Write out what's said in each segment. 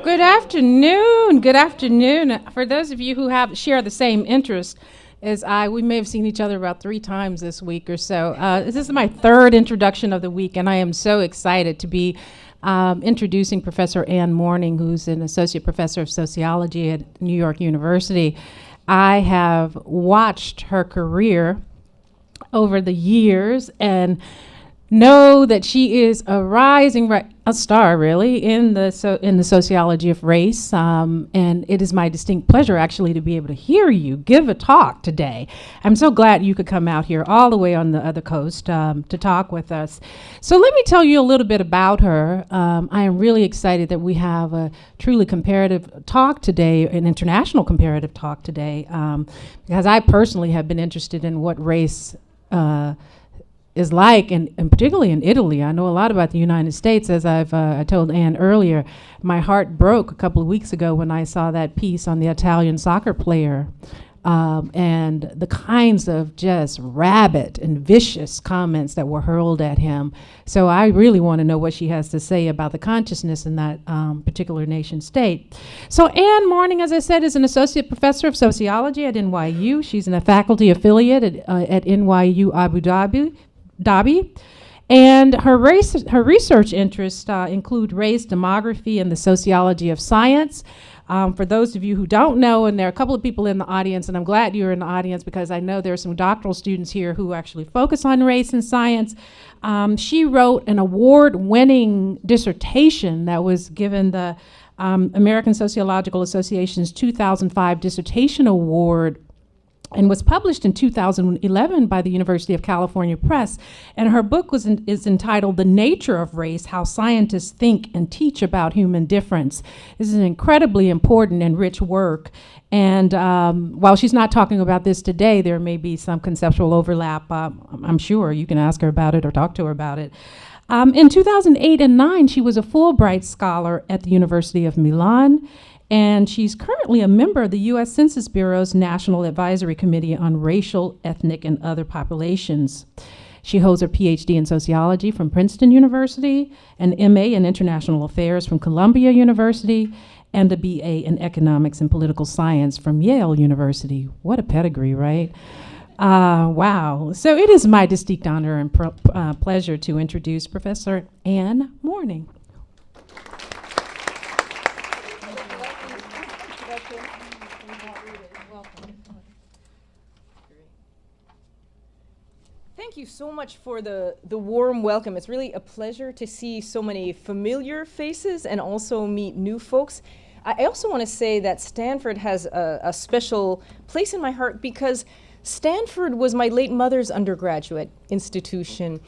Good afternoon. Good afternoon. For those of you who share the same interest as we may have seen each other about 3 times this week or so. This is my third introduction of the week, and I am so excited to be introducing Professor Ann Morning, who's an associate professor of sociology at New York University. I have watched her career over the years and know that she is a rising a star, really, in the sociology of race. And it is my distinct pleasure, actually, to be able to hear you give a talk today. I'm so glad you could come out here all the way on the other coast to talk with us. So let me tell you a little bit about her. I am really excited that we have a truly comparative talk today, an international comparative talk today, because I personally have been interested in what race is like, and particularly in Italy. I know a lot about the United States, as I told Anne earlier. My heart broke a couple of weeks ago when I saw that piece on the Italian soccer player and the kinds of just rabid and vicious comments that were hurled at him. So I really want to know what she has to say about the consciousness in that particular nation state. So Ann Morning, as I said, is an associate professor of sociology at NYU. She's in a faculty affiliate at NYU Abu Dhabi. And her research interests include race, demography, and the sociology of science. For those of you who don't know, and there are a couple of people in the audience, and I'm glad you're in the audience because I know there are some doctoral students here who actually focus on race and science. She wrote an award-winning dissertation that was given the American Sociological Association's 2005 Dissertation Award, and was published in 2011 by the University of California Press. And her book is entitled The Nature of Race, How Scientists Think and Teach About Human Difference. This is an incredibly important and rich work. And while she's not talking about this today, there may be some conceptual overlap. I'm sure you can ask her about it or talk to her about it. In 2008 and 2009, she was a Fulbright scholar at the University of Milan. And she's currently a member of the U.S. Census Bureau's National Advisory Committee on Racial, Ethnic, and Other Populations. She holds her PhD in sociology from Princeton University, an MA in International Affairs from Columbia University, and a BA in Economics and Political Science from Yale University. What a pedigree, right? Wow. So it is my distinct honor and pleasure to introduce Professor Ann Morning. Thank you so much for the warm welcome. It's really a pleasure to see so many familiar faces and also meet new folks. I also want to say that Stanford has a special place in my heart because Stanford was my late mother's undergraduate institution.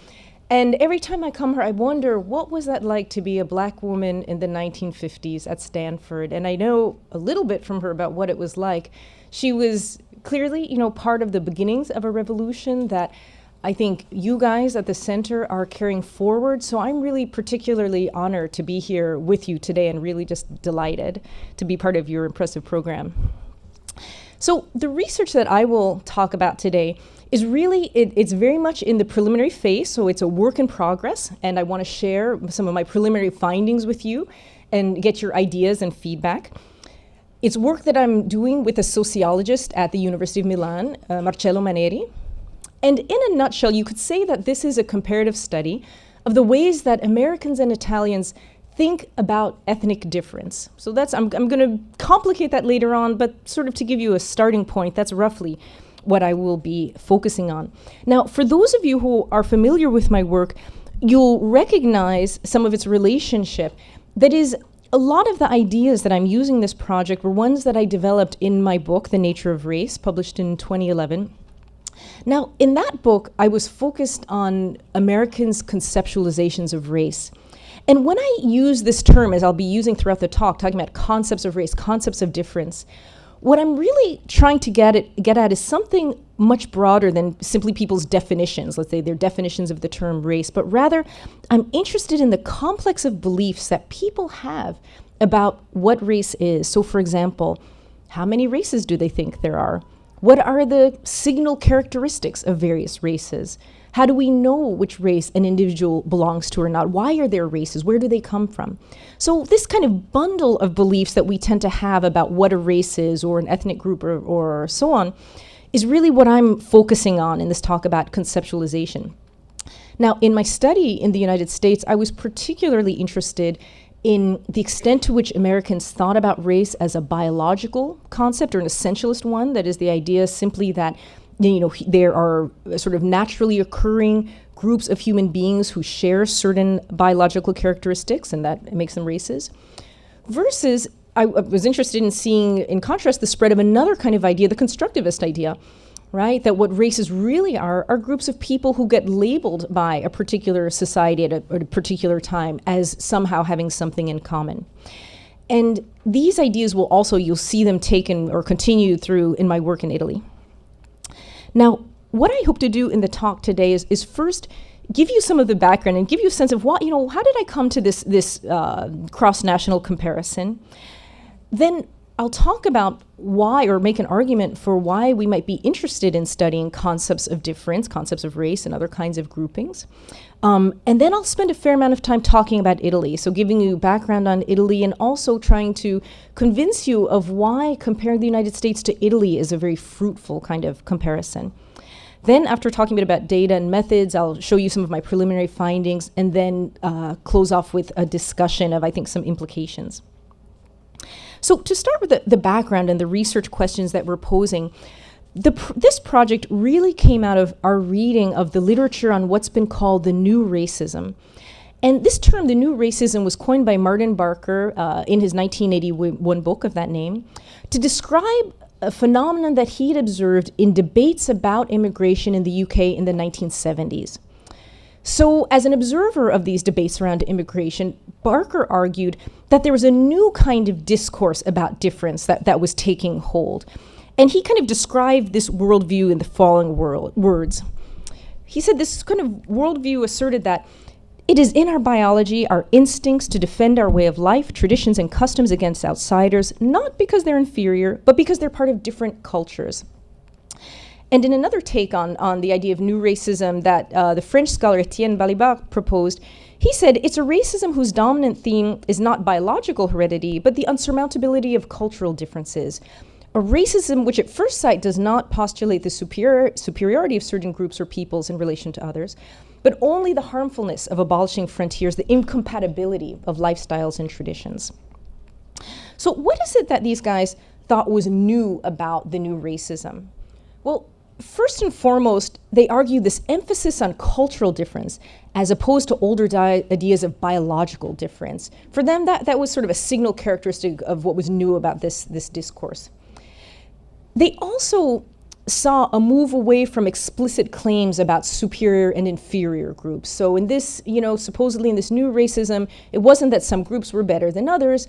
And every time I come here, I wonder, what was that like to be a black woman in the 1950s at Stanford? And I know a little bit from her about what it was like. She was clearly, part of the beginnings of a revolution that I think you guys at the center are carrying forward. So I'm really particularly honored to be here with you today and really just delighted to be part of your impressive program. So the research that I will talk about today is really, it's very much in the preliminary phase, so it's a work in progress, and I want to share some of my preliminary findings with you and get your ideas and feedback. It's work that I'm doing with a sociologist at the University of Milan, Marcello Maneri. And in a nutshell, you could say that this is a comparative study of the ways that Americans and Italians think about ethnic difference. So I'm going to complicate that later on, but sort of to give you a starting point, that's roughly what I will be focusing on. Now, for those of you who are familiar with my work, you'll recognize some of its relationship. That is, a lot of the ideas that I'm using this project were ones that I developed in my book, The Nature of Race, published in 2011. Now, in that book, I was focused on Americans' conceptualizations of race. And when I use this term, as I'll be using throughout the talk, talking about concepts of race, concepts of difference, what I'm really trying to get at is something much broader than simply people's definitions, let's say their definitions of the term race, but rather I'm interested in the complex of beliefs that people have about what race is. So for example, how many races do they think there are? What are the signal characteristics of various races? How do we know which race an individual belongs to or not? Why are there races? Where do they come from? So this kind of bundle of beliefs that we tend to have about what a race is or an ethnic group or so on is really what I'm focusing on in this talk about conceptualization. Now, in my study in the United States, I was particularly interested in the extent to which Americans thought about race as a biological concept or an essentialist one. That is the idea simply that there are sort of naturally occurring groups of human beings who share certain biological characteristics and that makes them races. Versus, I was interested in seeing, in contrast, the spread of another kind of idea, the constructivist idea, right? That what races really are groups of people who get labeled by a particular society at a particular time as somehow having something in common. And these ideas will also, you'll see them taken or continued through in my work in Italy. Now, what I hope to do in the talk today is first give you some of the background and give you a sense of what, how did I come to this cross-national comparison? Then I'll talk about why, or make an argument for why we might be interested in studying concepts of difference, concepts of race, and other kinds of groupings. And then I'll spend a fair amount of time talking about Italy, so giving you background on Italy and also trying to convince you of why comparing the United States to Italy is a very fruitful kind of comparison. Then, after talking a bit about data and methods, I'll show you some of my preliminary findings and then close off with a discussion of, I think, some implications. So to start with the background and the research questions that we're posing, this project really came out of our reading of the literature on what's been called the new racism. And this term, the new racism, was coined by Martin Barker in his 1981 book of that name to describe a phenomenon that he had observed in debates about immigration in the UK in the 1970s. So as an observer of these debates around immigration, Barker argued that there was a new kind of discourse about difference that was taking hold. And he kind of described this worldview in the following words. He said this kind of worldview asserted that it is in our biology, our instincts to defend our way of life, traditions, and customs against outsiders, not because they're inferior, but because they're part of different cultures. And in another take on the idea of new racism that the French scholar Etienne Balibar proposed, he said it's a racism whose dominant theme is not biological heredity, but the unsurmountability of cultural differences. A racism which at first sight does not postulate the superiority of certain groups or peoples in relation to others, but only the harmfulness of abolishing frontiers, the incompatibility of lifestyles and traditions. So what is it that these guys thought was new about the new racism? Well, first and foremost, they argue this emphasis on cultural difference as opposed to older ideas of biological difference. For them, that was sort of a signal characteristic of what was new about this discourse. They also saw a move away from explicit claims about superior and inferior groups. So in this, supposedly in this new racism, it wasn't that some groups were better than others,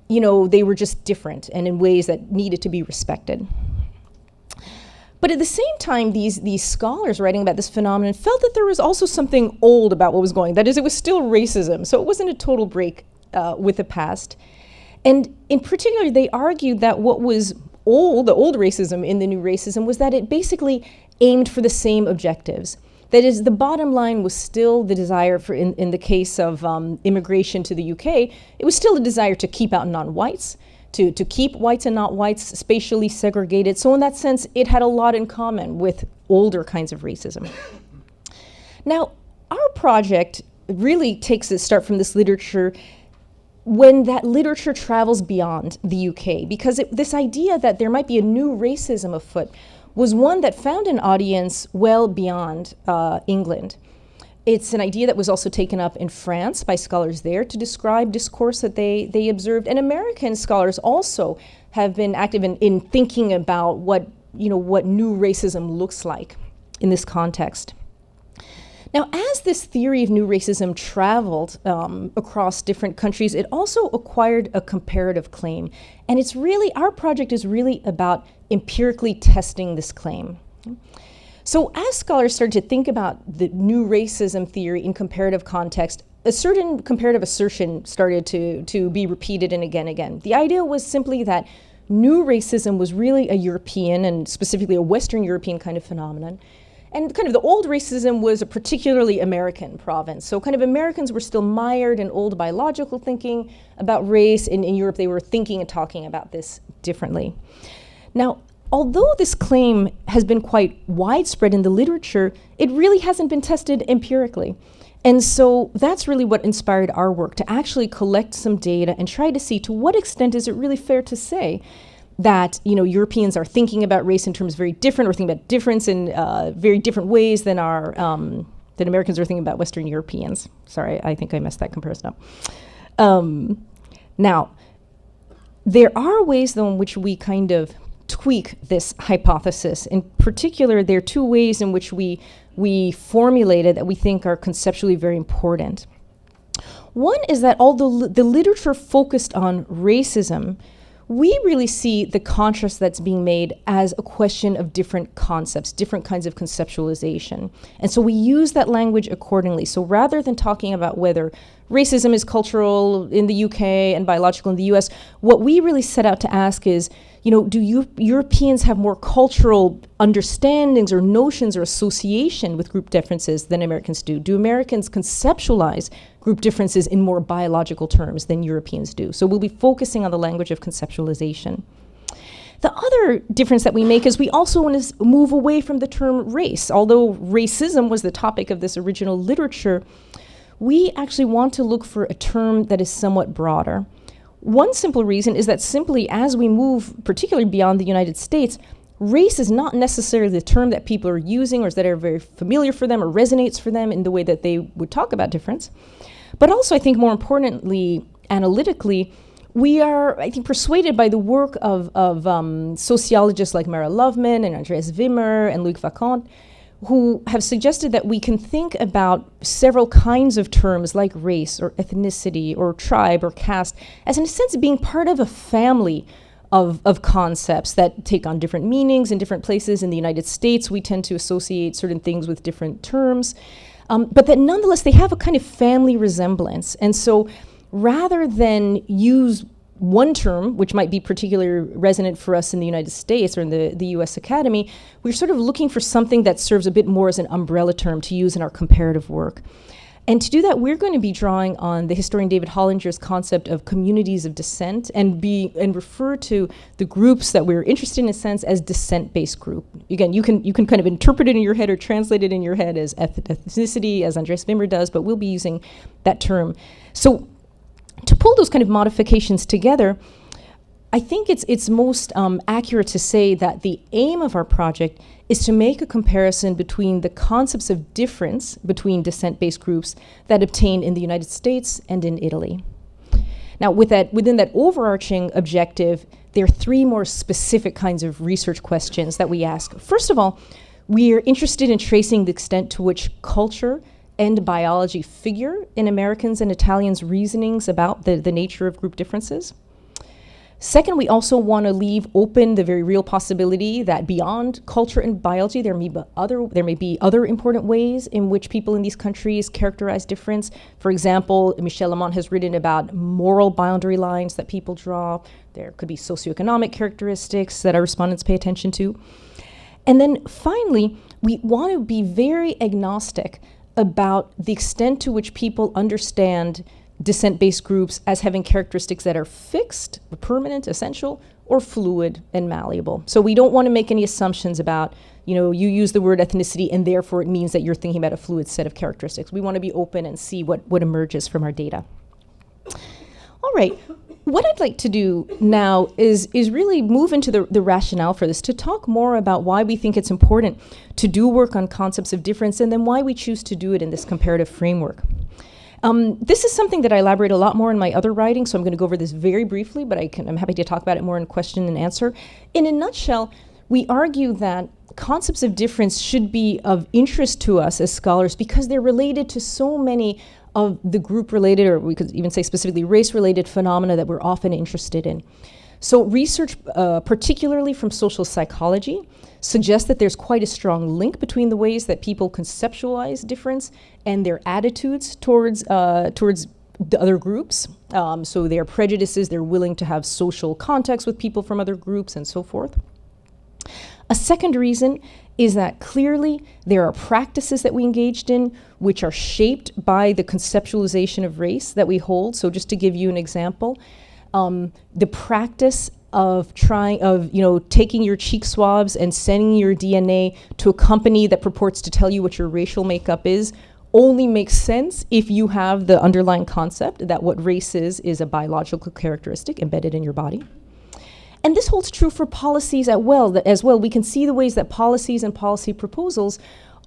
they were just different and in ways that needed to be respected. But at the same time, these scholars writing about this phenomenon felt that there was also something old about what was going. That is, it was still racism, so it wasn't a total break with the past. And in particular, they argued that what was old, the old racism in the new racism, was that it basically aimed for the same objectives. That is, the bottom line was still the desire for, in the case of immigration to the UK, it was still a desire to keep out non-whites, to keep whites and not whites spatially segregated. So in that sense, it had a lot in common with older kinds of racism. Now, our project really takes its start from this literature when that literature travels beyond the UK, because this idea that there might be a new racism afoot was one that found an audience well beyond England. It's an idea that was also taken up in France by scholars there to describe discourse that they observed. And American scholars also have been active in thinking about what new racism looks like in this context. Now, as this theory of new racism traveled across different countries, it also acquired a comparative claim. And our project is really about empirically testing this claim. So as scholars started to think about the new racism theory in comparative context, a certain comparative assertion started to be repeated and again. The idea was simply that new racism was really a European and specifically a Western European kind of phenomenon, And kind of the old racism was a particularly American province. So kind of Americans were still mired in old biological thinking about race. In Europe, they were thinking and talking about this differently. Now, although this claim has been quite widespread in the literature, it really hasn't been tested empirically. And so that's really what inspired our work, to actually collect some data and try to see to what extent is it really fair to say that, you know, Europeans are thinking about race in terms very different, or thinking about difference in very different ways than than Americans are thinking about Western Europeans. Sorry, I think I messed that comparison up. Now, there are ways, though, in which we kind of tweak this hypothesis. In particular, there are two ways in which we formulate it that we think are conceptually very important. One is that although the literature focused on racism, we really see the contrast that's being made as a question of different concepts, different kinds of conceptualization. And so we use that language accordingly. So rather than talking about whether racism is cultural in the UK and biological in the US, what we really set out to ask is, you know, do Europeans have more cultural understandings or notions or association with group differences than Americans do? Do Americans conceptualize group differences in more biological terms than Europeans do? So we'll be focusing on the language of conceptualization. The other difference that we make is we also want to move away from the term race. Although racism was the topic of this original literature, we actually want to look for a term that is somewhat broader. One simple reason is that simply as we move, particularly beyond the United States, race is not necessarily the term that people are using or that are very familiar for them or resonates for them in the way that they would talk about difference. But also, I think more importantly, analytically, we are, I think, persuaded by the work of sociologists like Mara Loveman and Andreas Wimmer and Luc Vacant, who have suggested that we can think about several kinds of terms like race or ethnicity or tribe or caste as, in a sense, being part of a family of concepts that take on different meanings in different places. In the United States, we tend to associate certain things with different terms, but that nonetheless they have a kind of family resemblance. And so rather than use one term, which might be particularly resonant for us in the United States or in the US Academy, we're sort of looking for something that serves a bit more as an umbrella term to use in our comparative work. And to do that, we're going to be drawing on the historian David Hollinger's concept of communities of descent and refer to the groups that we're interested in a sense as descent-based group. Again, you can kind of interpret it in your head or translate it in your head as ethnicity, as Andreas Wimmer does, but we'll be using that term. So to pull those kind of modifications together, I think it's most accurate to say that the aim of our project is to make a comparison between the concepts of difference between descent-based groups that obtain in the United States and in Italy. Now, within that overarching objective, there are three more specific kinds of research questions that we ask. First of all, we are interested in tracing the extent to which culture and biology figure in Americans and Italians' reasonings about the nature of group differences. Second, we also want to leave open the very real possibility that beyond culture and biology, there may be other important ways in which people in these countries characterize difference. For example, Michel Lamont has written about moral boundary lines that people draw. There could be socioeconomic characteristics that our respondents pay attention to. And then finally, we want to be very agnostic about the extent to which people understand descent-based groups as having characteristics that are fixed, permanent, essential, or fluid and malleable. So we don't want to make any assumptions about, you use the word ethnicity and therefore it means that you're thinking about a fluid set of characteristics. We want to be open and see what emerges from our data. All right. What I'd like to do now is really move into the rationale for this, to talk more about why we think it's important to do work on concepts of difference and then why we choose to do it in this comparative framework. This is something that I elaborate a lot more in my other writing, so I'm going to go over this very briefly, but I'm happy to talk about it more in question and answer. In a nutshell, we argue that concepts of difference should be of interest to us as scholars because they're related to so many of the group-related, or we could even say specifically race-related phenomena that we're often interested in. So research, particularly from social psychology, suggests that there's quite a strong link between the ways that people conceptualize difference and their attitudes towards the other groups. So their prejudices, they're willing to have social contacts with people from other groups and so forth. A second reason is that clearly there are practices that we engaged in which are shaped by the conceptualization of race that we hold. So just to give you an example, the practice of taking your cheek swabs and sending your DNA to a company that purports to tell you what your racial makeup is only makes sense if you have the underlying concept that what race is a biological characteristic embedded in your body. And this holds true for policies as well. We can see the ways that policies and policy proposals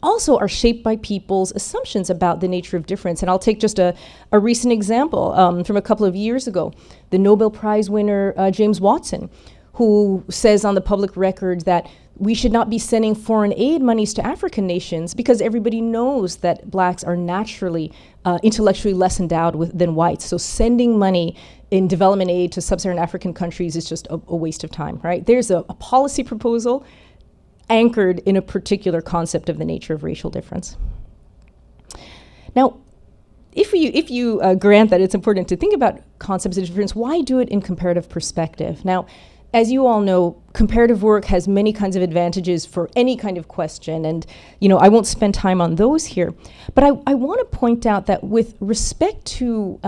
also are shaped by people's assumptions about the nature of difference. And I'll take just a recent example from a couple of years ago. The Nobel Prize winner, James Watson, who says on the public record that we should not be sending foreign aid monies to African nations because everybody knows that blacks are naturally intellectually less endowed than whites. So sending money in development aid to sub-Saharan African countries is just a waste of time, right? There's a policy proposal anchored in a particular concept of the nature of racial difference. Now, if you grant that it's important to think about concepts of difference, why do it in comparative perspective? Now, as you all know, comparative work has many kinds of advantages for any kind of question, and I won't spend time on those here. But I want to point out that with respect to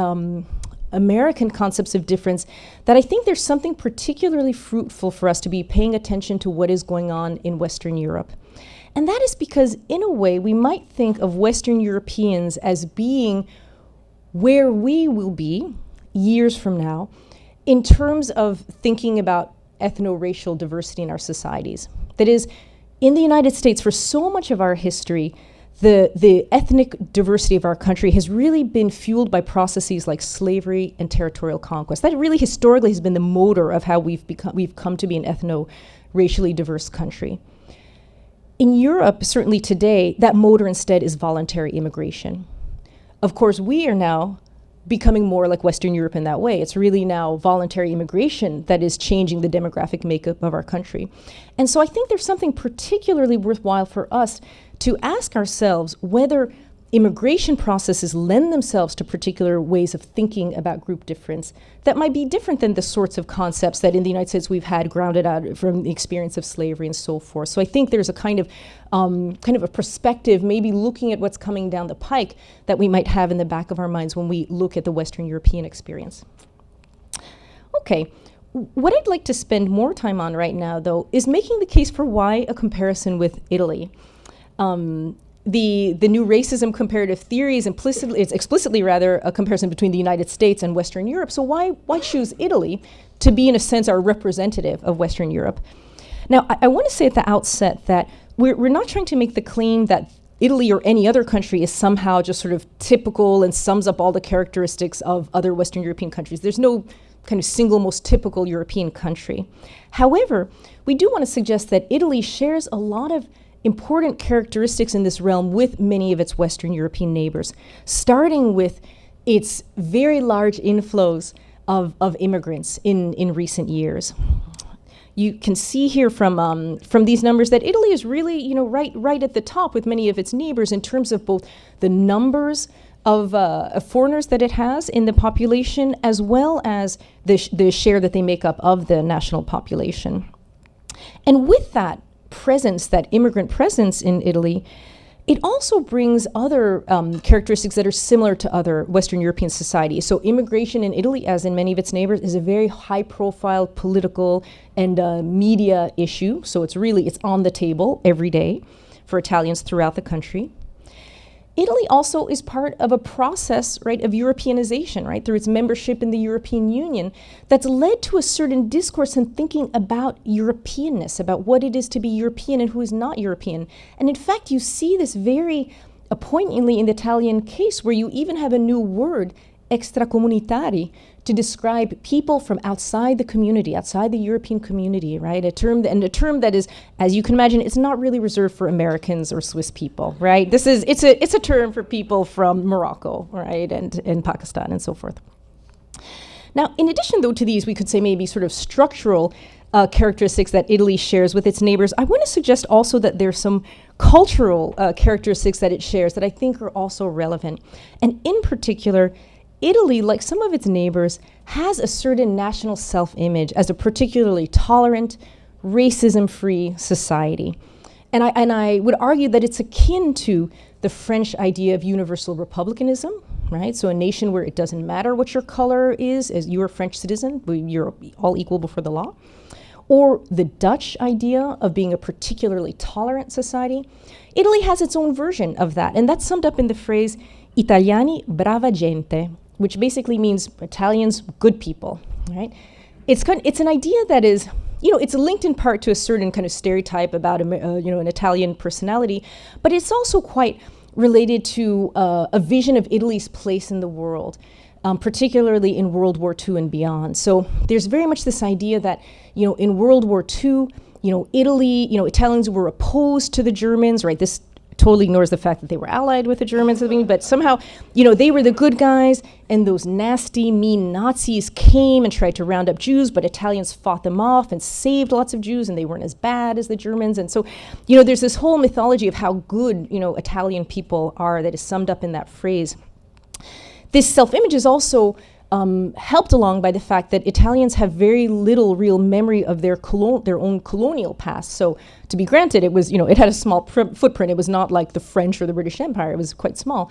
American concepts of difference, that I think there's something particularly fruitful for us to be paying attention to what is going on in Western Europe. And that is because, in a way, we might think of Western Europeans as being where we will be years from now in terms of thinking about ethno-racial diversity in our societies. That is, in the United States, for so much of our history, the ethnic diversity of our country has really been fueled by processes like slavery and territorial conquest. That really historically has been the motor of how we've come to be an ethno-racially diverse country. In Europe, certainly today, that motor instead is voluntary immigration. Of course, we are now becoming more like Western Europe in that way. It's really now voluntary immigration that is changing the demographic makeup of our country. And so I think there's something particularly worthwhile for us to ask ourselves whether immigration processes lend themselves to particular ways of thinking about group difference that might be different than the sorts of concepts that in the United States we've had grounded out from the experience of slavery and so forth. So I think there's a kind of a perspective, maybe looking at what's coming down the pike, that we might have in the back of our minds when we look at the Western European experience. Okay. What I'd like to spend more time on right now, though, is making the case for why a comparison with Italy. The new racism comparative theory is explicitly a comparison between the United States and Western Europe. So why choose Italy to be, in a sense, our representative of Western Europe? Now, I want to say at the outset that we're not trying to make the claim that Italy or any other country is somehow just sort of typical and sums up all the characteristics of other Western European countries. There's no kind of single most typical European country. However, we do want to suggest that Italy shares a lot of important characteristics in this realm with many of its Western European neighbors, starting with its very large inflows of immigrants in recent years. You can see here from these numbers that Italy is really right at the top with many of its neighbors in terms of both the numbers of foreigners that it has in the population, as well as the share that they make up of the national population. And with that presence, that immigrant presence in Italy, it also brings other characteristics that are similar to other Western European societies. So immigration in Italy, as in many of its neighbors, is a very high-profile political and media issue. So it's on the table every day for Italians throughout the country. Italy also is part of a process, right, of Europeanization, right, through its membership in the European Union, that's led to a certain discourse and thinking about Europeanness, about what it is to be European and who is not European. And in fact, you see this very poignantly in the Italian case, where you even have a new word, extracomunitari, to describe people from outside the community, outside the European community, right? A term that is, as you can imagine, it's not really reserved for Americans or Swiss people, right? It's a term for people from Morocco, right, and Pakistan and so forth. Now, in addition, though, to these, we could say maybe sort of structural characteristics that Italy shares with its neighbors, I want to suggest also that there's some cultural characteristics that it shares that I think are also relevant. And in particular, Italy, like some of its neighbors, has a certain national self-image as a particularly tolerant, racism-free society. And I would argue that it's akin to the French idea of universal republicanism, right? So a nation where it doesn't matter what your color is, as you're a French citizen, you're all equal before the law. Or the Dutch idea of being a particularly tolerant society. Italy has its own version of that, and that's summed up in the phrase Italiani brava gente, which basically means Italians, good people, right? It's an idea that is, it's linked in part to a certain kind of stereotype about an Italian personality, but it's also quite related to a vision of Italy's place in the world, particularly in World War II and beyond. So there's very much this idea that, in World War II, Italy, Italians were opposed to the Germans, right? This totally ignores the fact that they were allied with the Germans, but somehow, they were the good guys, and those nasty, mean Nazis came and tried to round up Jews, but Italians fought them off and saved lots of Jews, and they weren't as bad as the Germans. And so, there's this whole mythology of how good, Italian people are that is summed up in that phrase. This self-image is also helped along by the fact that Italians have very little real memory of their own colonial past. So, to be granted, it was, it had a small footprint. It was not like the French or the British Empire. It was quite small.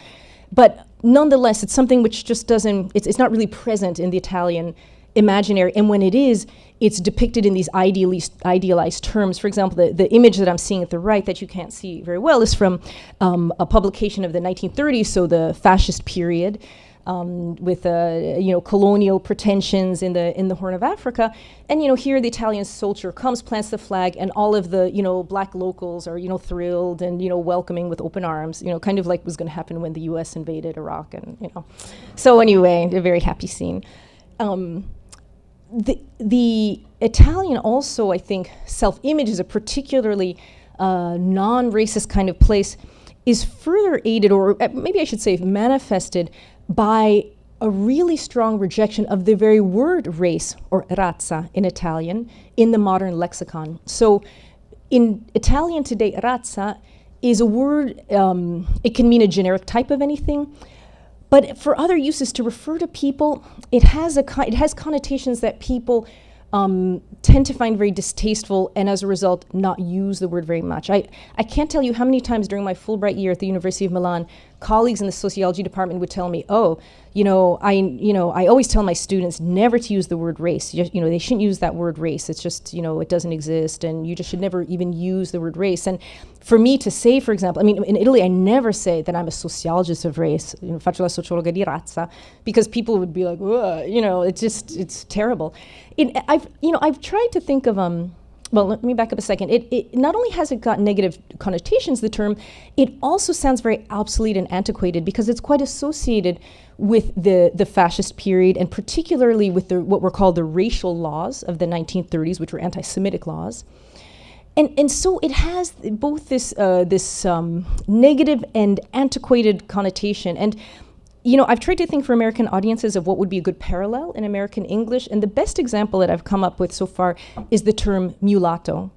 But nonetheless, it's something which just doesn't, it's not really present in the Italian imaginary. And when it is, it's depicted in these idealized terms. For example, the image that I'm seeing at the right that you can't see very well is from a publication of the 1930s, so the fascist period. With colonial pretensions in the Horn of Africa, and here the Italian soldier comes, plants the flag, and all of the black locals are thrilled and welcoming with open arms, kind of like was going to happen when the U.S. invaded Iraq, and So anyway, a very happy scene. The Italian also, I think, self-image is a particularly non-racist kind of place, is further aided, or maybe I should say manifested, by a really strong rejection of the very word race, or razza in Italian, in the modern lexicon. So in Italian today, razza is a word, it can mean a generic type of anything, but for other uses to refer to people, it has connotations that people tend to find very distasteful, and as a result, not use the word very much. I can't tell you how many times during my Fulbright year at the University of Milan, colleagues in the sociology department would tell me, I always tell my students never to use the word race. They shouldn't use that word race. It's just, it doesn't exist, and you just should never even use the word race. And for me to say, for example, in Italy, I never say that I'm a sociologist of race, faccio la sociologa di razza, because people would be like, it's terrible. I've tried to think of, well, let me back up a second. It not only has it got negative connotations, the term, it also sounds very obsolete and antiquated because it's quite associated with the fascist period, and particularly with what were called the racial laws of the 1930s, which were anti-Semitic laws. And so it has both this negative and antiquated connotation. And I've tried to think for American audiences of what would be a good parallel in American English, and the best example that I've come up with so far is the term mulatto,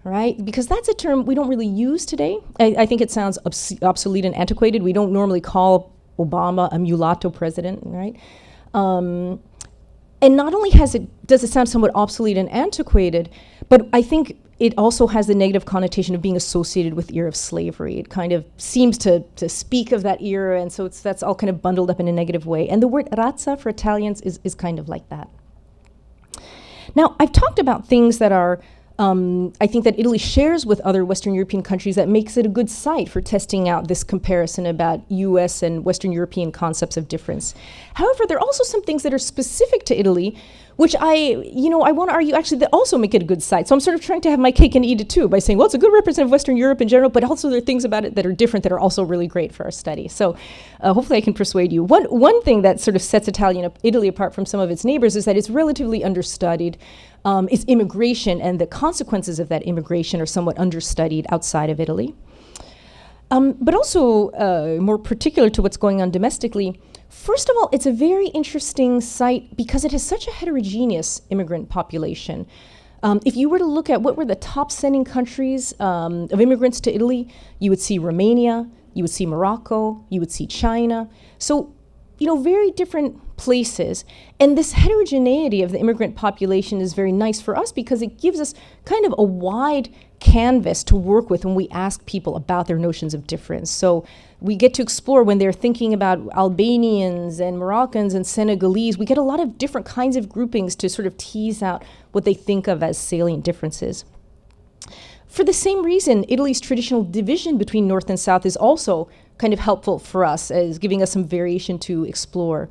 right? Because that's a term we don't really use today. I think it sounds obsolete and antiquated. We don't normally call Obama a mulatto president, right? And not only does it sound somewhat obsolete and antiquated, but I think it also has the negative connotation of being associated with the era of slavery. It kind of seems to speak of that era, and so that's all kind of bundled up in a negative way. And the word razza for Italians is kind of like that. Now, I've talked about things that are, I think that Italy shares with other Western European countries that makes it a good site for testing out this comparison about US and Western European concepts of difference. However, there are also some things that are specific to Italy, which I want to argue actually that also make it a good site. So I'm sort of trying to have my cake and eat it too by saying, well, it's a good representative of Western Europe in general, but also there are things about it that are different that are also really great for our study. So hopefully I can persuade you. One thing that sort of sets Italy apart from some of its neighbors is that it's relatively understudied. Its immigration and the consequences of that immigration are somewhat understudied outside of Italy. But also, more particular to what's going on domestically, first of all, it's a very interesting site because it has such a heterogeneous immigrant population. If you were to look at what were the top sending countries of immigrants to Italy, you would see Romania, you would see Morocco, you would see China. So very different places. And this heterogeneity of the immigrant population is very nice for us because it gives us kind of a wide canvas to work with when we ask people about their notions of difference. So we get to explore when they're thinking about Albanians and Moroccans and Senegalese, we get a lot of different kinds of groupings to sort of tease out what they think of as salient differences. For the same reason, Italy's traditional division between North and South is also kind of helpful for us, as giving us some variation to explore.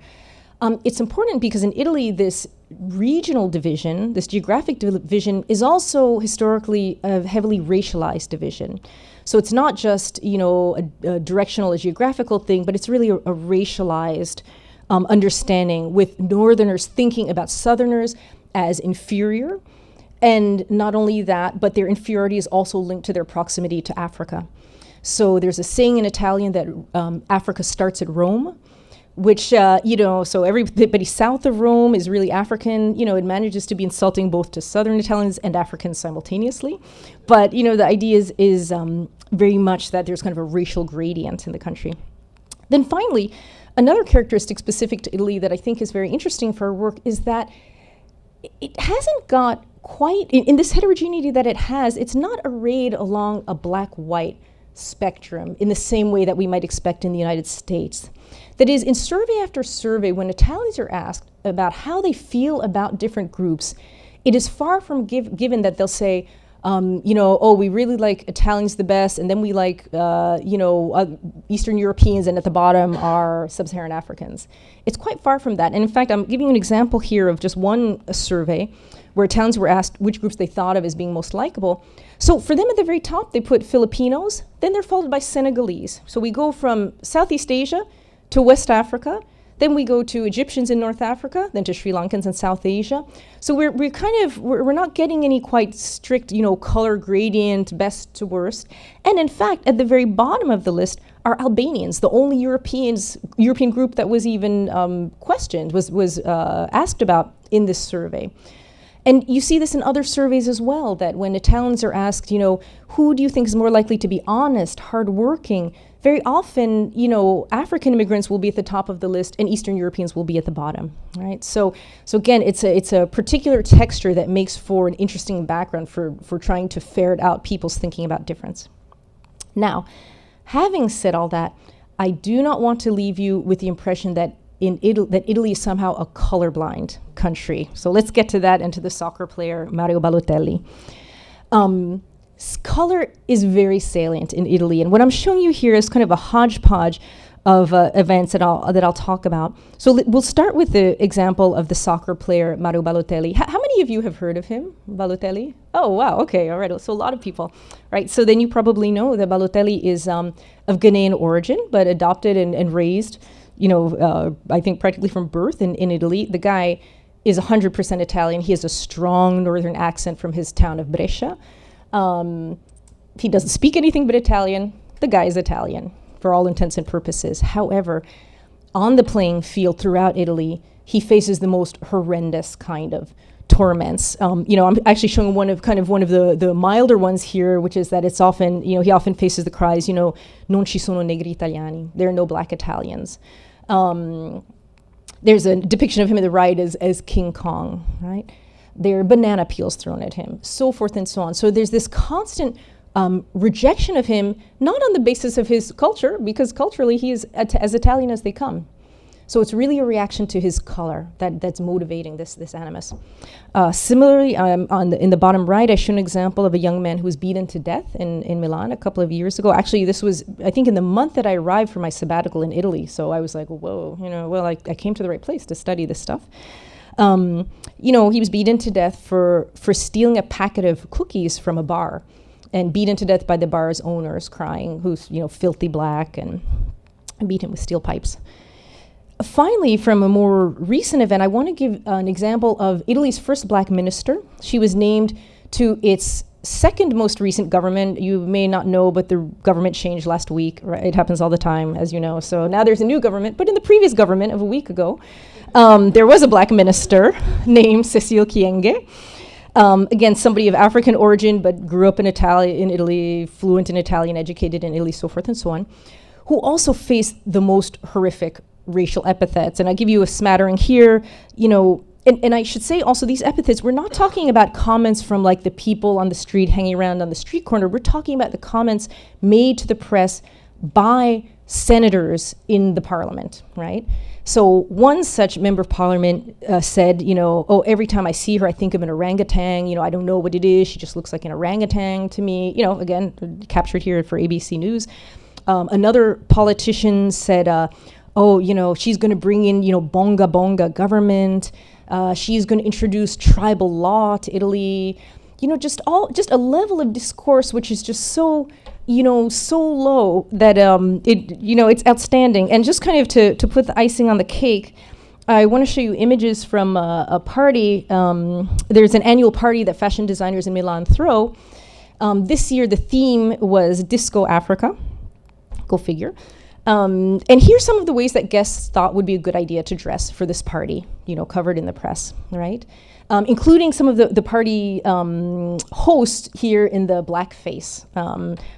It's important because in Italy, this regional division, this geographic division, is also historically a heavily racialized division. So it's not just, a directional, a geographical thing, but it's really a racialized understanding, with Northerners thinking about Southerners as inferior. And not only that, but their inferiority is also linked to their proximity to Africa. So there's a saying in Italian that Africa starts at Rome, which, so everybody south of Rome is really African. It manages to be insulting both to Southern Italians and Africans simultaneously. But, the idea is very much that there's kind of a racial gradient in the country. Then finally, another characteristic specific to Italy that I think is very interesting for our work is that it hasn't got quite, in this heterogeneity that it has, it's not arrayed along a black-white spectrum in the same way that we might expect in the United States. That is, in survey after survey, when Italians are asked about how they feel about different groups, it is far from given that they'll say, we really like Italians the best, and then we like, Eastern Europeans, and at the bottom are Sub-Saharan Africans. It's quite far from that. And in fact, I'm giving you an example here of just one survey where Italians were asked which groups they thought of as being most likable. So for them at the very top, they put Filipinos, then they're followed by Senegalese. So we go from Southeast Asia to West Africa, then we go to Egyptians in North Africa, then to Sri Lankans in South Asia. So we're not getting any quite strict, color gradient, best to worst. And in fact, at the very bottom of the list are Albanians, the only European group that was even questioned, was asked about in this survey. And you see this in other surveys as well, that when Italians are asked, who do you think is more likely to be honest, hardworking, very often, African immigrants will be at the top of the list and Eastern Europeans will be at the bottom, right? So again, it's a particular texture that makes for an interesting background for trying to ferret out people's thinking about difference. Now, having said all that, I do not want to leave you with the impression that Italy is somehow a colorblind country. So let's get to that and to the soccer player Mario Balotelli. Color is very salient in Italy, and what I'm showing you here is kind of a hodgepodge of events that I'll talk about. So we'll start with the example of the soccer player Mario Balotelli. How many of you have heard of him, Balotelli? Oh, wow, okay, all right, so a lot of people, right? So then you probably know that Balotelli is of Ghanaian origin, but adopted and raised, I think practically from birth in Italy. The guy is 100% Italian. He has a strong northern accent from his town of Brescia. He doesn't speak anything but Italian. The guy is Italian for all intents and purposes. However, on the playing field throughout Italy, he faces the most horrendous kind of torments. I'm actually showing one of the milder ones here, which is that it's often, he often faces the cries, non ci sono negri italiani. There are no black Italians. There's a depiction of him at the right as King Kong, right? There are banana peels thrown at him, so forth and so on. So there's this constant rejection of him, not on the basis of his culture, because culturally he is as Italian as they come. So it's really a reaction to his color that's motivating this animus. Similarly, in the bottom right, I show an example of a young man who was beaten to death in Milan a couple of years ago. Actually, this was, I think, in the month that I arrived for my sabbatical in Italy. So I was like, whoa, I came to the right place to study this stuff. He was beaten to death for stealing a packet of cookies from a bar, and beaten to death by the bar's owners, crying, who's filthy black, and beat him with steel pipes. Finally, from a more recent event, I want to give an example of Italy's first black minister. She was named to its second most recent government. You may not know, but the government changed last week. Right? It happens all the time, as you know. So now there's a new government, but in the previous government of a week ago, there was a black minister named Cecile Kyenge. Again, somebody of African origin, but grew up in Italy, fluent in Italian, educated in Italy, so forth and so on, who also faced the most horrific racial epithets. And I give you a smattering here, and I should say also these epithets, we're not talking about comments from like the people on the street hanging around on the street corner. We're talking about the comments made to the press by senators in the parliament, right? So one such member of parliament said, oh, every time I see her, I think of an orangutan. I don't know what it is. She just looks like an orangutan to me. Again, captured here for ABC News. Another politician said, she's going to bring in, bonga bonga government. She's going to introduce tribal law to Italy. Just a level of discourse which is just so low that it's outstanding. And just kind of to put the icing on the cake, I want to show you images from a party. There's an annual party that fashion designers in Milan throw. This year the theme was Disco Africa. Go figure. And here's some of the ways that guests thought would be a good idea to dress for this party, covered in the press, right? Including some of the party hosts here in the blackface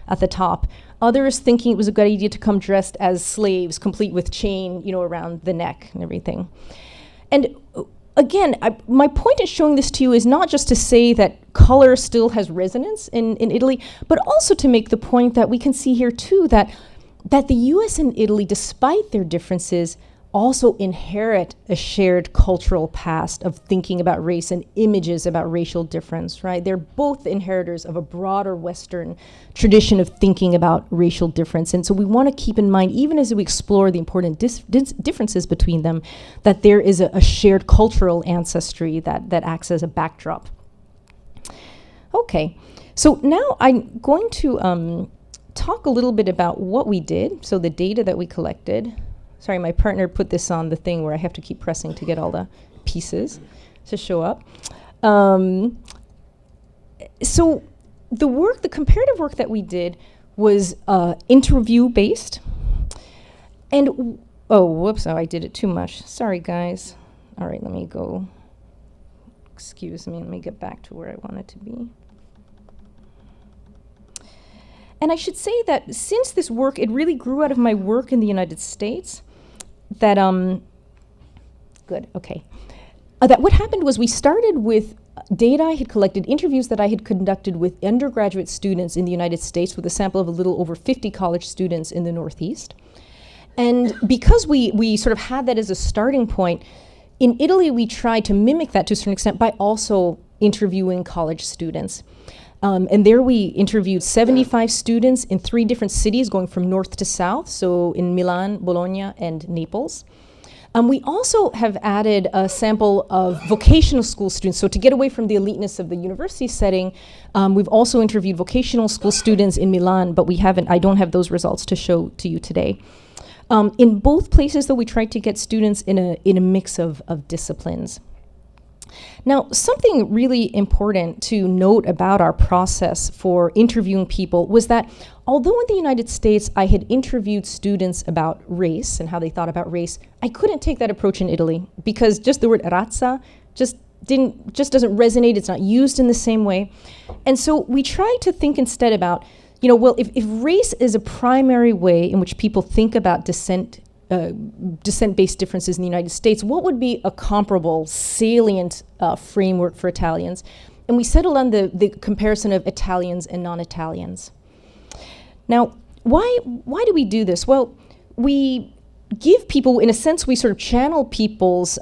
at the top. Others thinking it was a good idea to come dressed as slaves, complete with chain, around the neck and everything. And again, my point in showing this to you is not just to say that color still has resonance in Italy, but also to make the point that we can see here too that the US and Italy, despite their differences, also inherit a shared cultural past of thinking about race and images about racial difference, right? They're both inheritors of a broader Western tradition of thinking about racial difference. And so we want to keep in mind, even as we explore the important differences between them, that there is a shared cultural ancestry that acts as a backdrop. Okay, so now I'm going to talk a little bit about what we did, so the data that we collected. Sorry, my partner put this on the thing where I have to keep pressing to get all the pieces to show up. So the comparative work that we did was interview-based. And, I did it too much. Sorry, guys. All right, let me go. Excuse me, let me get back to where I want it to be. And I should say that since this work, it really grew out of my work in the United States, that what happened was we started with data I had collected, interviews that I had conducted with undergraduate students in the United States with a sample of a little over 50 college students in the Northeast. And because we sort of had that as a starting point, in Italy we tried to mimic that to a certain extent by also interviewing college students. And there we interviewed 75 students in 3 different cities going from north to south, so in Milan, Bologna, and Naples. We also have added a sample of vocational school students. So to get away from the eliteness of the university setting, we've also interviewed vocational school students in Milan, but I don't have those results to show to you today. In both places, though, we tried to get students in a mix of disciplines. Now, something really important to note about our process for interviewing people was that although in the United States I had interviewed students about race and how they thought about race, I couldn't take that approach in Italy because just the word razza just doesn't resonate. It's not used in the same way. And so we tried to think instead about, if race is a primary way in which people think about descent-based differences in the United States, what would be a comparable, salient framework for Italians? And we settled on the comparison of Italians and non-Italians. Now, why do we do this? Well, we give people, in a sense, we sort of channel people's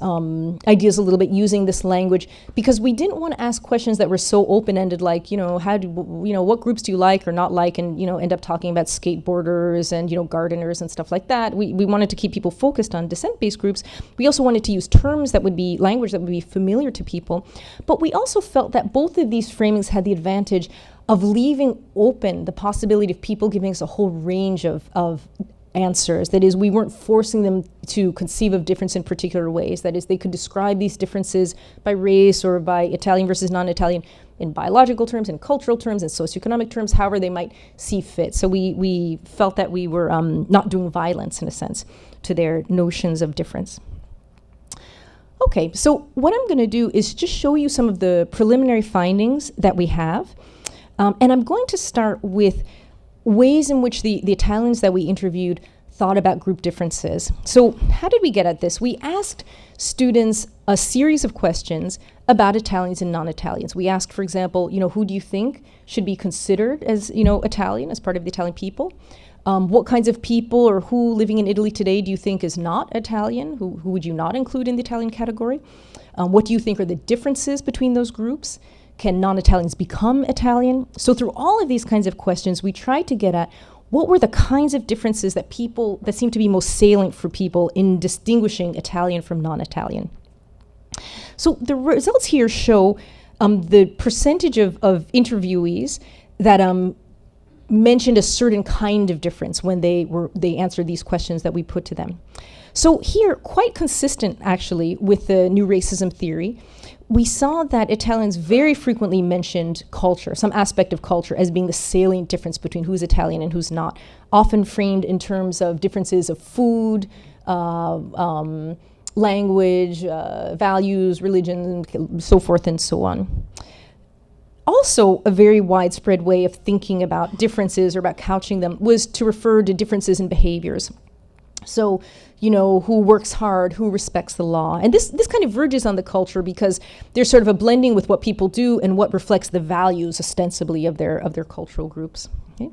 ideas a little bit using this language because we didn't want to ask questions that were so open-ended, like, what groups do you like or not like, and, end up talking about skateboarders and, gardeners and stuff like that. We wanted to keep people focused on descent-based groups. We also wanted to use terms that would be language that would be familiar to people. But we also felt that both of these framings had the advantage of leaving open the possibility of people giving us a whole range of answers. That is, we weren't forcing them to conceive of difference in particular ways. That is, they could describe these differences by race or by Italian versus non-Italian in biological terms, in cultural terms, in socioeconomic terms, however they might see fit. So we felt that we were not doing violence, in a sense, to their notions of difference. Okay, so what I'm going to do is just show you some of the preliminary findings that we have. And I'm going to start with ways in which the Italians that we interviewed thought about group differences. So how did we get at this? We asked students a series of questions about Italians and non-Italians. We asked, for example, who do you think should be considered as, Italian, as part of the Italian people? What kinds of people or who living in Italy today do you think is not Italian? Who would you not include in the Italian category? What do you think are the differences between those groups? Can non-Italians become Italian? So through all of these kinds of questions, we tried to get at what were the kinds of differences that seem to be most salient for people in distinguishing Italian from non-Italian. So the results here show the percentage of interviewees that mentioned a certain kind of difference when they answered these questions that we put to them. So here, quite consistent actually with the new racism theory, we saw that Italians very frequently mentioned culture, some aspect of culture, as being the salient difference between who's Italian and who's not, often framed in terms of differences of food, language, values, religion, so forth and so on. Also, a very widespread way of thinking about differences or about couching them was to refer to differences in behaviors. So, who works hard, who respects the law. And this kind of verges on the culture because there's sort of a blending with what people do and what reflects the values ostensibly of their cultural groups. Okay?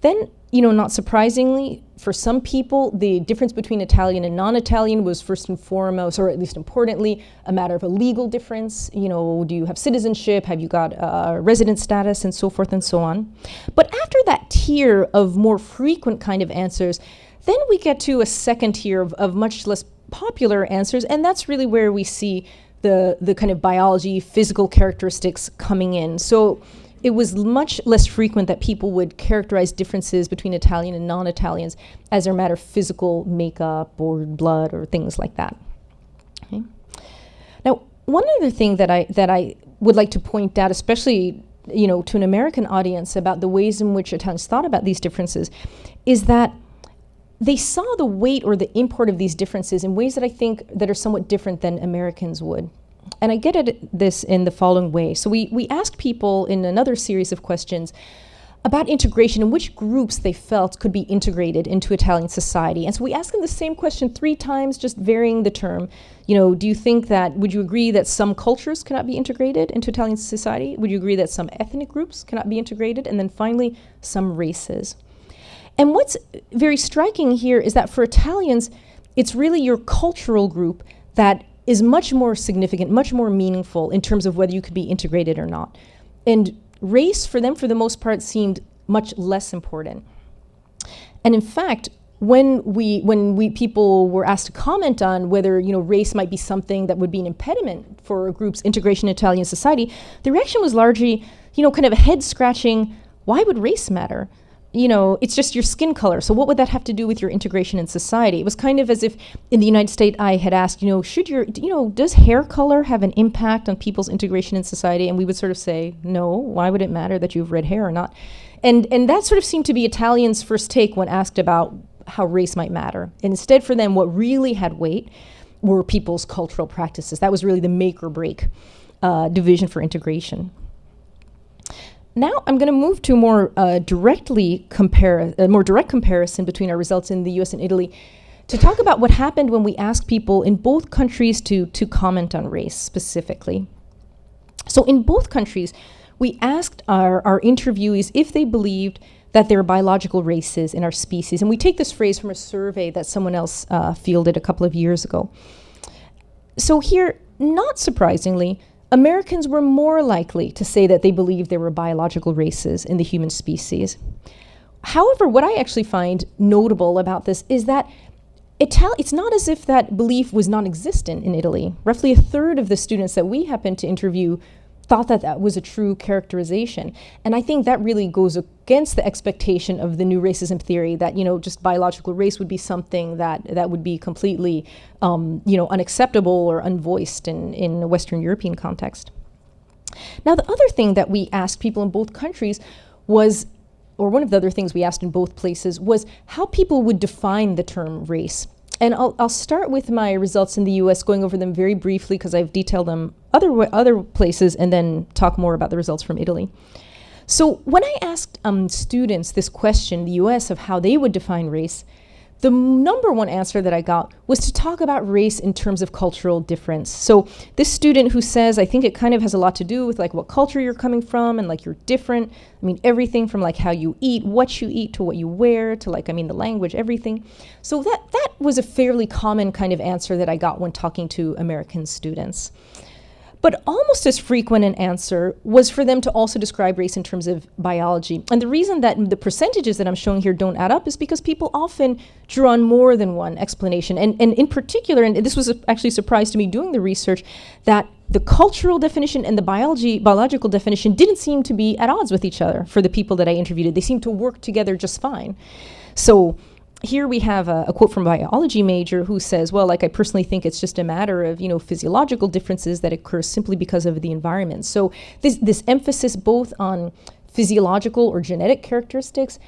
Then, not surprisingly, for some people, the difference between Italian and non-Italian was first and foremost, or at least importantly, a matter of a legal difference. Do you have citizenship? Have you got resident status? And so forth and so on. But after that tier of more frequent kind of answers, then we get to a second tier of much less popular answers, and that's really where we see the kind of biology, physical characteristics coming in. So it was much less frequent that people would characterize differences between Italian and non-Italians as a matter of physical makeup or blood or things like that. Okay. Now, one other thing that I would like to point out, especially to an American audience about the ways in which Italians thought about these differences, is that they saw the weight or the import of these differences in ways that I think that are somewhat different than Americans would. And I get at this in the following way. So we asked people in another series of questions about integration and which groups they felt could be integrated into Italian society. And so we asked them the same question 3 times, just varying the term. Would you agree that some cultures cannot be integrated into Italian society? Would you agree that some ethnic groups cannot be integrated? And then finally, some races. And what's very striking here is that for Italians, it's really your cultural group that is much more significant, much more meaningful in terms of whether you could be integrated or not. And race for them, for the most part, seemed much less important. And in fact, when people were asked to comment on whether race might be something that would be an impediment for a group's integration in Italian society, the reaction was largely, kind of a head scratching. Why would race matter? It's just your skin color. So what would that have to do with your integration in society? It was kind of as if in the United States I had asked, does hair color have an impact on people's integration in society? And we would sort of say, no, why would it matter that you have red hair or not? And that sort of seemed to be Italians' first take when asked about how race might matter. And instead for them, what really had weight were people's cultural practices. That was really the make or break division for integration. Now I'm going to move to a more direct comparison between our results in the US and Italy to talk about what happened when we asked people in both countries to comment on race specifically. So in both countries, we asked our interviewees if they believed that there are biological races in our species. And we take this phrase from a survey that someone else fielded a couple of years ago. So here, not surprisingly, Americans were more likely to say that they believed there were biological races in the human species. However, what I actually find notable about this is that it's not as if that belief was non-existent in Italy. Roughly 1/3 of the students that we happened to interview thought that that was a true characterization. And I think that really goes against the expectation of the new racism theory that, just biological race would be something that would be completely, unacceptable or unvoiced in a Western European context. Now, the other thing that we asked people in both countries was, or one of the other things we asked in both places, was how people would define the term race. And I'll start with my results in the US, going over them very briefly because I've detailed them other places, and then talk more about the results from Italy. So when I asked students this question in the US of how they would define race, the number one answer that I got was to talk about race in terms of cultural difference. So this student who says, I think it kind of has a lot to do with like what culture you're coming from and like you're different. I mean, everything from like how you eat, what you eat, to what you wear, to like, I mean, the language, everything. So that was a fairly common kind of answer that I got when talking to American students. But almost as frequent an answer was for them to also describe race in terms of biology. And the reason that the percentages that I'm showing here don't add up is because people often draw on more than one explanation. And in particular, and this was actually a surprise to me doing the research, that the cultural definition and the biological definition didn't seem to be at odds with each other for the people that I interviewed. They seemed to work together just fine. So here we have a quote from a biology major who says, well, like, I personally think it's just a matter of, physiological differences that occur simply because of the environment. So this emphasis both on physiological or genetic characteristics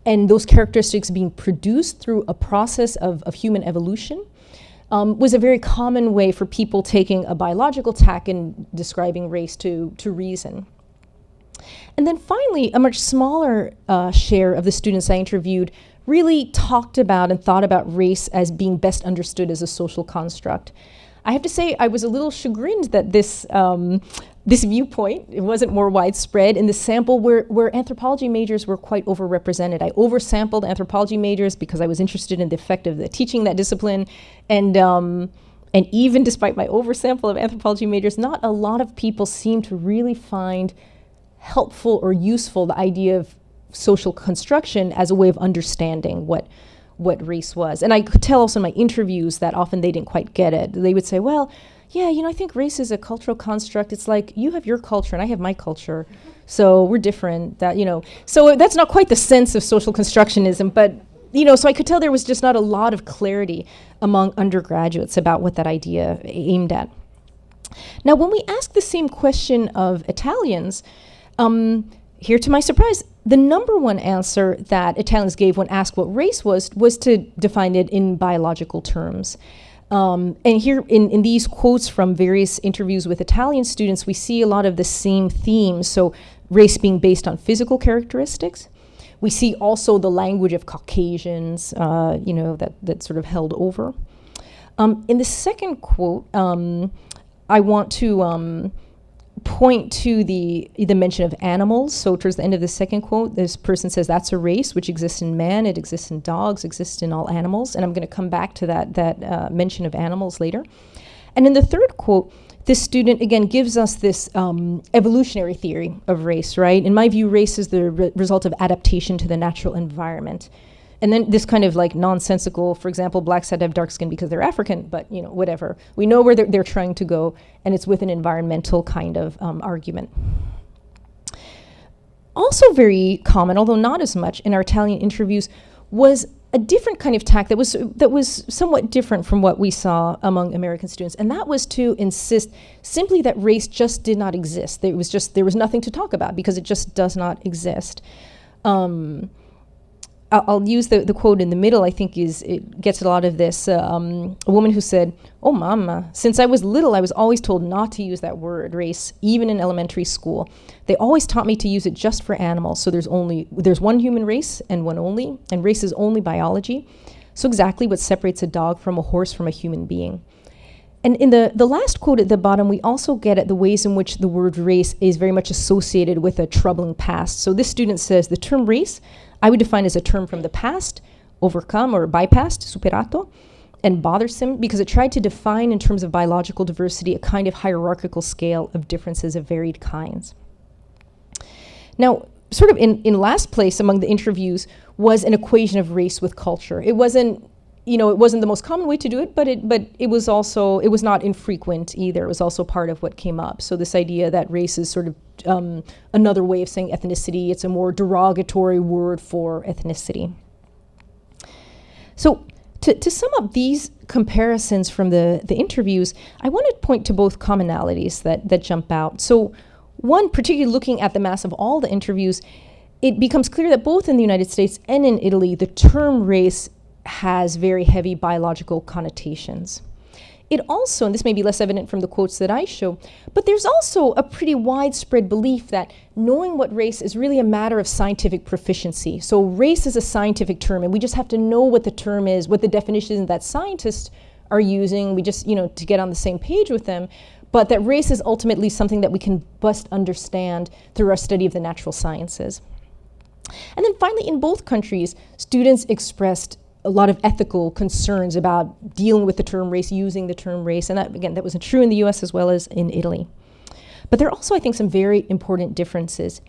and those characteristics being produced through a process of human evolution was a very common way for people taking a biological tack and describing race to reason. And then finally, a much smaller share of the students I interviewed really talked about and thought about race as being best understood as a social construct. I have to say I was a little chagrined that this viewpoint, it wasn't more widespread in the sample where anthropology majors were quite overrepresented. I oversampled anthropology majors because I was interested in the effect of teaching that discipline, and even despite my oversample of anthropology majors, not a lot of people seem to really find helpful or useful the idea of social construction as a way of understanding what race was. And I could tell also in my interviews that often they didn't quite get it. They would say, well, yeah, I think race is a cultural construct. It's like you have your culture and I have my culture, so we're different. So that's not quite the sense of social constructionism, but so I could tell there was just not a lot of clarity among undergraduates about what that idea aimed at. Now, when we asked the same question of Italians, here to my surprise, the number one answer that Italians gave when asked what race was to define it in biological terms. And here in these quotes from various interviews with Italian students, we see a lot of the same themes. So race being based on physical characteristics. We see also the language of Caucasians, that sort of held over. In the second quote, I want to point to the mention of animals. So towards the end of the second quote, this person says that's a race which exists in man, it exists in dogs, exists in all animals. And I'm going to come back to that mention of animals later. And in the third quote, this student again gives us this evolutionary theory of race, right? In my view, race is the result of adaptation to the natural environment. And then this kind of like nonsensical, for example, blacks had to have dark skin because they're African, but whatever. We know where they're trying to go, and it's with an environmental kind of argument. Also very common, although not as much in our Italian interviews, was a different kind of tack that was somewhat different from what we saw among American students, and that was to insist simply that race just did not exist. There was nothing to talk about because it just does not exist. I'll use the quote in the middle. I think it gets a lot of this. A woman who said, "Oh, mama, since I was little, I was always told not to use that word, race, even in elementary school. They always taught me to use it just for animals. So there's one human race and one only, and race is only biology. So exactly what separates a dog from a horse from a human being." And in the last quote at the bottom, we also get at the ways in which the word race is very much associated with a troubling past. So this student says the term race I would define as a term from the past, overcome or bypassed, superato, and bothersome because it tried to define in terms of biological diversity a kind of hierarchical scale of differences of varied kinds. Now, sort of in last place among the interviews was an equation of race with culture. It wasn't the most common way to do it, but it was not infrequent either. It was also part of what came up. So this idea that race is sort of another way of saying ethnicity. It's a more derogatory word for ethnicity. So to sum up these comparisons from the interviews, I want to point to both commonalities that jump out. So one, particularly looking at the mass of all the interviews, it becomes clear that both in the United States and in Italy, the term race has very heavy biological connotations. it also, and this may be less evident from the quotes that I show, but there's also a pretty widespread belief that knowing what race is really a matter of scientific proficiency. So race is a scientific term, and we just have to know what the term is, what the definition is that scientists are using. We just, to get on the same page with them. But that race is ultimately something that we can best understand through our study of the natural sciences. And then finally, in both countries, students expressed a lot of ethical concerns about dealing with the term race, using the term race. And that, again, that was true in the US as well as in Italy. But there are also, I think, some very important differences.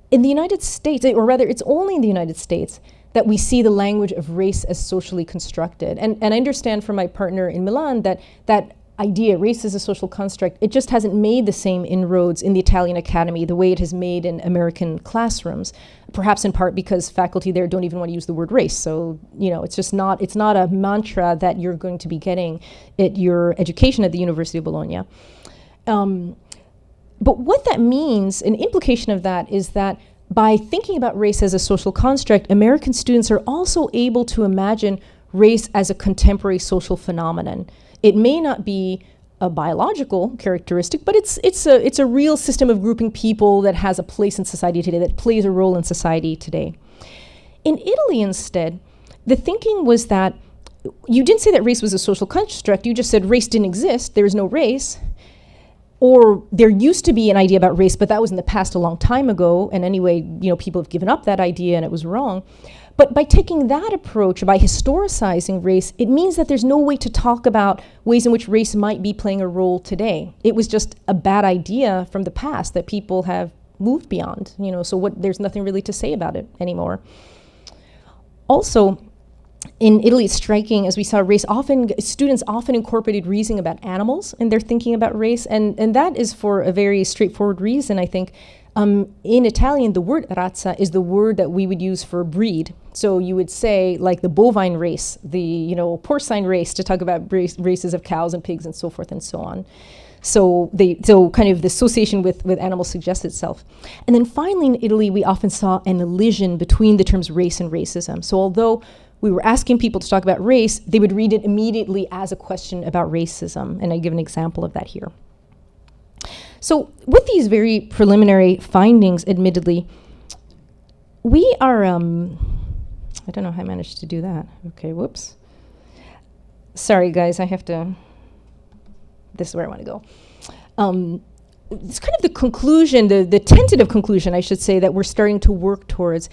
In the United States, or rather, it's only in the United States that we see the language of race as socially constructed. And I understand from my partner in Milan that that idea, race as a social construct, it just hasn't made the same inroads in the Italian Academy the way it has made in American classrooms, perhaps in part because faculty there don't even want to use the word race. So, it's just it's not a mantra that you're going to be getting at your education at the University of Bologna. But what that means, an implication of that is that by thinking about race as a social construct, American students are also able to imagine race as a contemporary social phenomenon. It may not be a biological characteristic, but it's a real system of grouping people that has a place in society today, that plays a role in society today. In Italy, instead, the thinking was that you didn't say that race was a social construct, you just said race didn't exist, there is no race. Or there used to be an idea about race, but that was in the past a long time ago, and anyway, people have given up that idea and it was wrong. But by taking that approach, by historicizing race, it means that there's no way to talk about ways in which race might be playing a role today. It was just a bad idea from the past that people have moved beyond, so there's nothing really to say about it anymore. Also, in Italy, it's striking, as we saw, students often incorporated reasoning about animals in their thinking about race, and that is for a very straightforward reason, I think. In Italian, the word razza is the word that we would use for breed. So you would say, like, the bovine race, the porcine race, to talk about races of cows and pigs and so forth and so on. So kind of the association with animals suggests itself. And then finally, in Italy, we often saw an elision between the terms race and racism. So although we were asking people to talk about race, they would read it immediately as a question about racism. And I give an example of that here. So with these very preliminary findings, admittedly, we are, I don't know how I managed to do that. Okay, whoops. Sorry, guys, this is where I want to go. It's kind of the conclusion, the tentative conclusion, I should say, that we're starting to work towards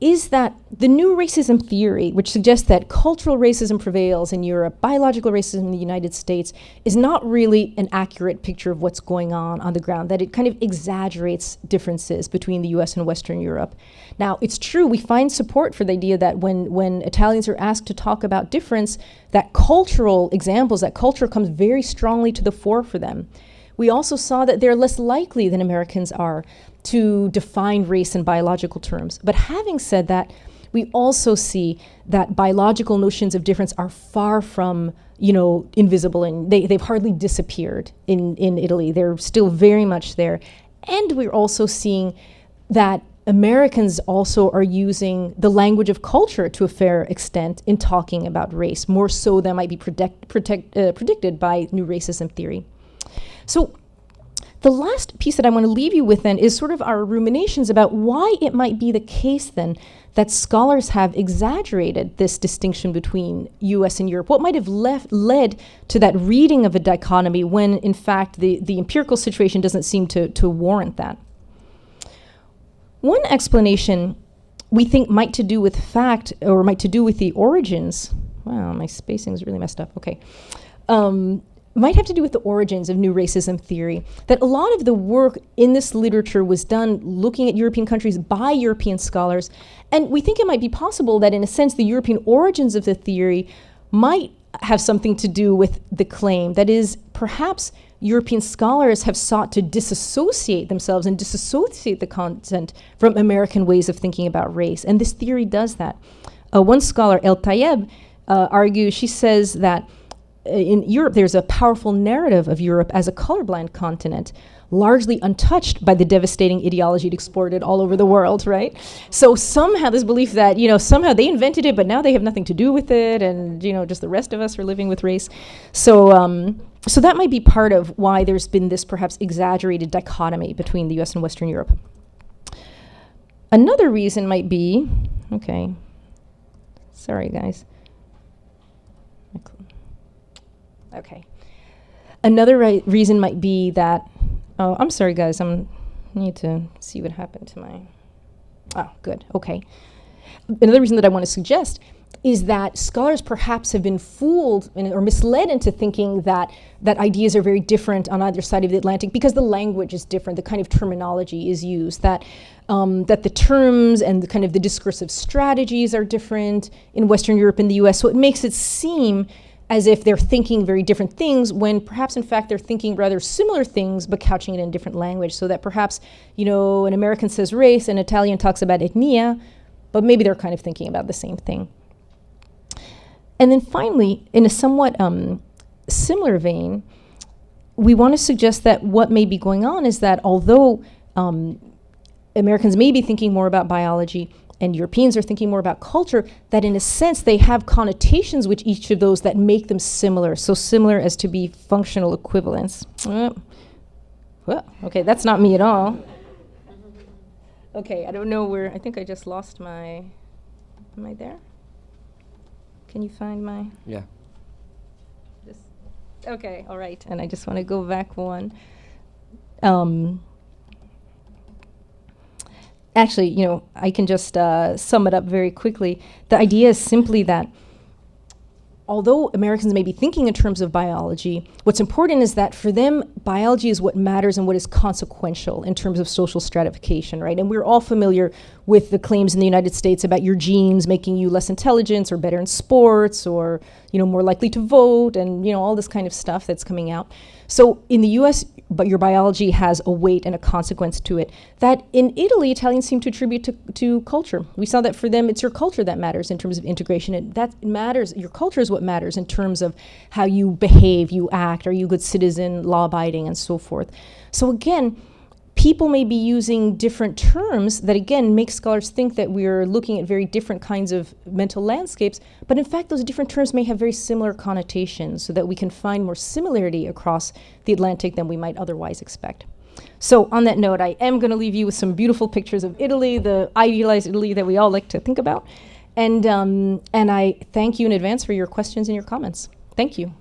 is that the new racism theory, which suggests that cultural racism prevails in Europe, biological racism in the United States, is not really an accurate picture of what's going on the ground, that it kind of exaggerates differences between the US and Western Europe. Now, it's true, we find support for the idea that when Italians are asked to talk about difference, that cultural examples, that culture comes very strongly to the fore for them. We also saw that they're less likely than Americans are to define race in biological terms. But having said that, we also see that biological notions of difference are far from, invisible, and they've hardly disappeared in Italy. They're still very much there. And we're also seeing that Americans also are using the language of culture to a fair extent in talking about race, more so than might be predicted by new racism theory. So the last piece that I want to leave you with then is sort of our ruminations about why it might be the case then that scholars have exaggerated this distinction between US and Europe. What might have led to that reading of a dichotomy when in fact the empirical situation doesn't seem to warrant that. One explanation we think might to do with fact, or might to do with the origins. Wow, my spacing is really messed up. Okay. Might have to do with the origins of new racism theory, that a lot of the work in this literature was done looking at European countries by European scholars, and we think it might be possible that in a sense the European origins of the theory might have something to do with the claim. That is, perhaps European scholars have sought to disassociate themselves and disassociate the content from American ways of thinking about race, and this theory does that. One scholar, El Tayeb, argues, she says that in Europe, there's a powerful narrative of Europe as a colorblind continent, largely untouched by the devastating ideology it exported all over the world, right? So somehow this belief that, somehow they invented it, but now they have nothing to do with it, and, just the rest of us are living with race. So that might be part of why there's been this perhaps exaggerated dichotomy between the US and Western Europe. Another reason might be, okay, sorry guys. Okay. Another reason might be that, I'm sorry guys, I need to see what happened to my, good, okay. Another reason that I want to suggest is that scholars perhaps have been fooled or misled into thinking that ideas are very different on either side of the Atlantic because the language is different, the kind of terminology is used, that the terms and the kind of the discursive strategies are different in Western Europe and the US. So it makes it seem as if they're thinking very different things when perhaps in fact they're thinking rather similar things but couching it in different language, so that perhaps, an American says race, an Italian talks about ethnia, but maybe they're kind of thinking about the same thing. And then finally, in a somewhat similar vein, we want to suggest that what may be going on is that although Americans may be thinking more about biology and Europeans are thinking more about culture, that in a sense they have connotations with each of those that make them similar, so similar as to be functional equivalents. Okay, that's not me at all. Okay, I don't know where, I think I just lost my, am I there? Can you find my? Yeah. Okay, all right. And I just want to go back one. Actually, I can just sum it up very quickly. The idea is simply that although Americans may be thinking in terms of biology, what's important is that for them, biology is what matters and what is consequential in terms of social stratification, right? And we're all familiar with the claims in the United States about your genes making you less intelligent or better in sports or, more likely to vote and, all this kind of stuff that's coming out. So in the US, but your biology has a weight and a consequence to it that in Italy, Italians seem to attribute to culture. We saw that for them, it's your culture that matters in terms of integration. And that matters, your culture is what matters in terms of how you behave, you act, are you a good citizen, law-abiding, and so forth. So again, people may be using different terms that, again, make scholars think that we're looking at very different kinds of mental landscapes, but in fact, those different terms may have very similar connotations so that we can find more similarity across the Atlantic than we might otherwise expect. So on that note, I am going to leave you with some beautiful pictures of Italy, the idealized Italy that we all like to think about. And I thank you in advance for your questions and your comments. Thank you.